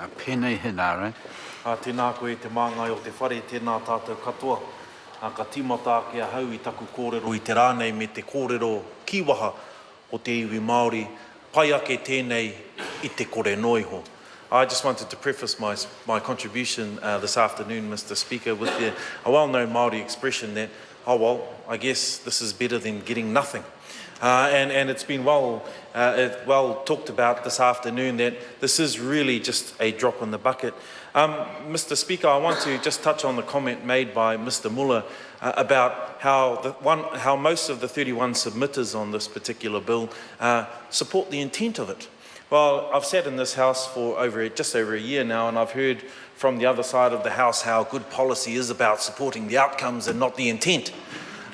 Pēnei he nāre. Tēnā koe te māngai o te whare, tēnā tātou katoa. Ka tīmata kia hau I taku kōrero I te rānei me te kōrero kiwaha o te iwi Māori, pai ake tēnei I te kore noiho. I just wanted to preface my contribution this afternoon, Mr. Speaker, with a well-known Māori expression that, oh well, I guess this is better than getting nothing. And it's been well talked about this afternoon that this is really just a drop in the bucket. Mr. Speaker, I want to just touch on the comment made by Mr. Muller about how most of the 31 submitters on this particular bill support the intent of it. Well, I've sat in this House for just over a year now, and I've heard from the other side of the House how good policy is about supporting the outcomes and not the intent.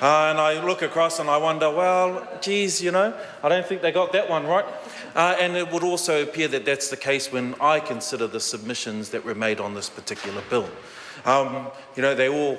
And I look across and I wonder, well, geez, you know, I don't think they got that one right. And it would also appear that that's the case when I consider the submissions that were made on this particular bill. You know,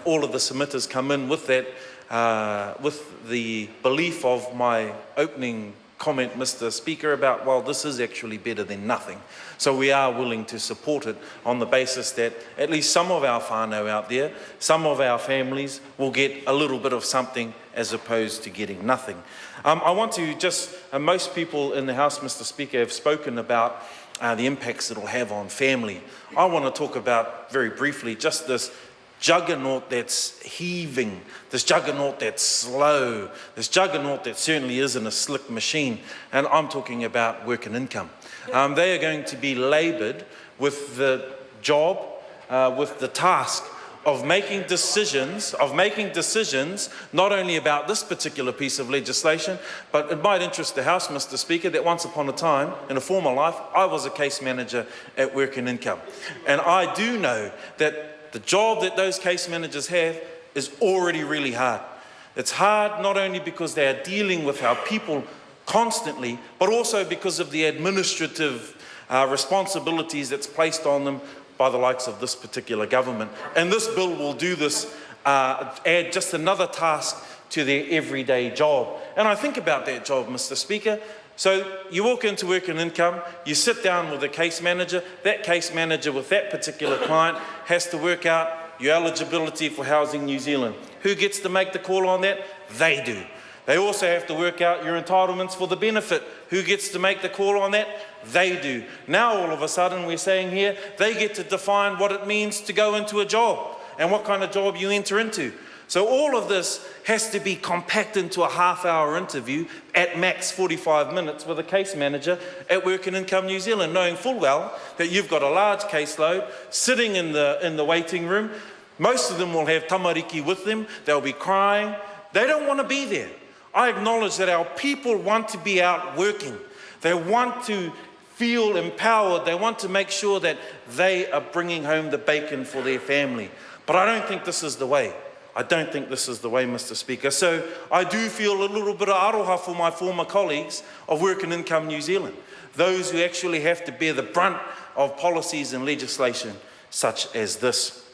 all of the submitters come in with that, with the belief of my opening comment, Mr. Speaker, about, well, this is actually better than nothing. So we are willing to support it on the basis that at least some of our whānau out there, some of our families will get a little bit of something as opposed to getting nothing. I want to just, most people in the House, Mr. Speaker, have spoken about the impacts it'll have on family. I want to talk about, very briefly, just this juggernaut that's heaving, this juggernaut that's slow, this juggernaut that certainly isn't a slick machine, and I'm talking about work and income. They are going to be laboured with the job, with the task of making decisions, not only about this particular piece of legislation, but it might interest the House, Mr. Speaker, that once upon a time, in a former life, I was a case manager at Work and Income. And I do know that the job that those case managers have is already really hard. It's hard not only because they are dealing with our people constantly, but also because of the administrative responsibilities that's placed on them by the likes of this particular government. And this bill will do this, add just another task to their everyday job. And I think about that job, Mr. Speaker. So you walk into Work and Income, you sit down with a case manager, that case manager with that particular client has to work out your eligibility for Housing New Zealand. Who gets to make the call on that? They do. They also have to work out your entitlements for the benefit. Who gets to make the call on that? They do. Now all of a sudden we're saying here, they get to define what it means to go into a job and what kind of job you enter into. So all of this has to be compacted into a half-hour interview at max 45 minutes with a case manager at Work and Income New Zealand, knowing full well that you've got a large caseload sitting in the waiting room. Most of them will have tamariki with them. They'll be crying. They don't want to be there. I acknowledge that our people want to be out working. They want to feel empowered. They want to make sure that they are bringing home the bacon for their family. But I don't think this is the way. I don't think this is the way, Mr. Speaker. So I do feel a little bit of aroha for my former colleagues of Work and Income New Zealand, those who actually have to bear the brunt of policies and legislation such as this.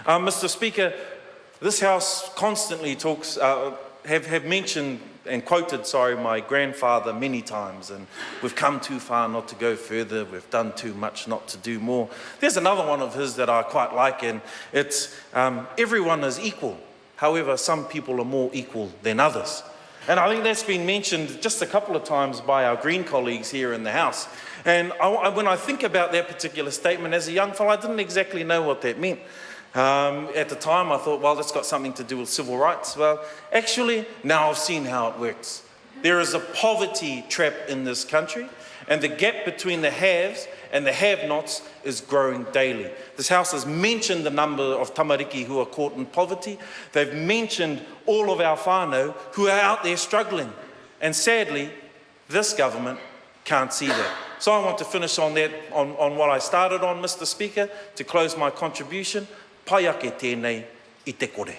Mr. Speaker, this House constantly talks, have mentioned and quoted, my grandfather many times, and we've come too far not to go further, we've done too much not to do more. There's another one of his that I quite like, and it's everyone is equal. However, some people are more equal than others. And I think that's been mentioned just a couple of times by our Green colleagues here in the House. And when I think about that particular statement as a young fellow, I didn't exactly know what that meant. At the time I thought, well, that's got something to do with civil rights. Well, actually, now I've seen how it works. There is a poverty trap in this country, and the gap between the haves and the have-nots is growing daily. This House has mentioned the number of tamariki who are caught in poverty. They've mentioned all of our whānau who are out there struggling. And sadly, this government can't see that. So I want to finish on that, on what I started on, Mr. Speaker, to close my contribution. Pai ake tēnei I te kore.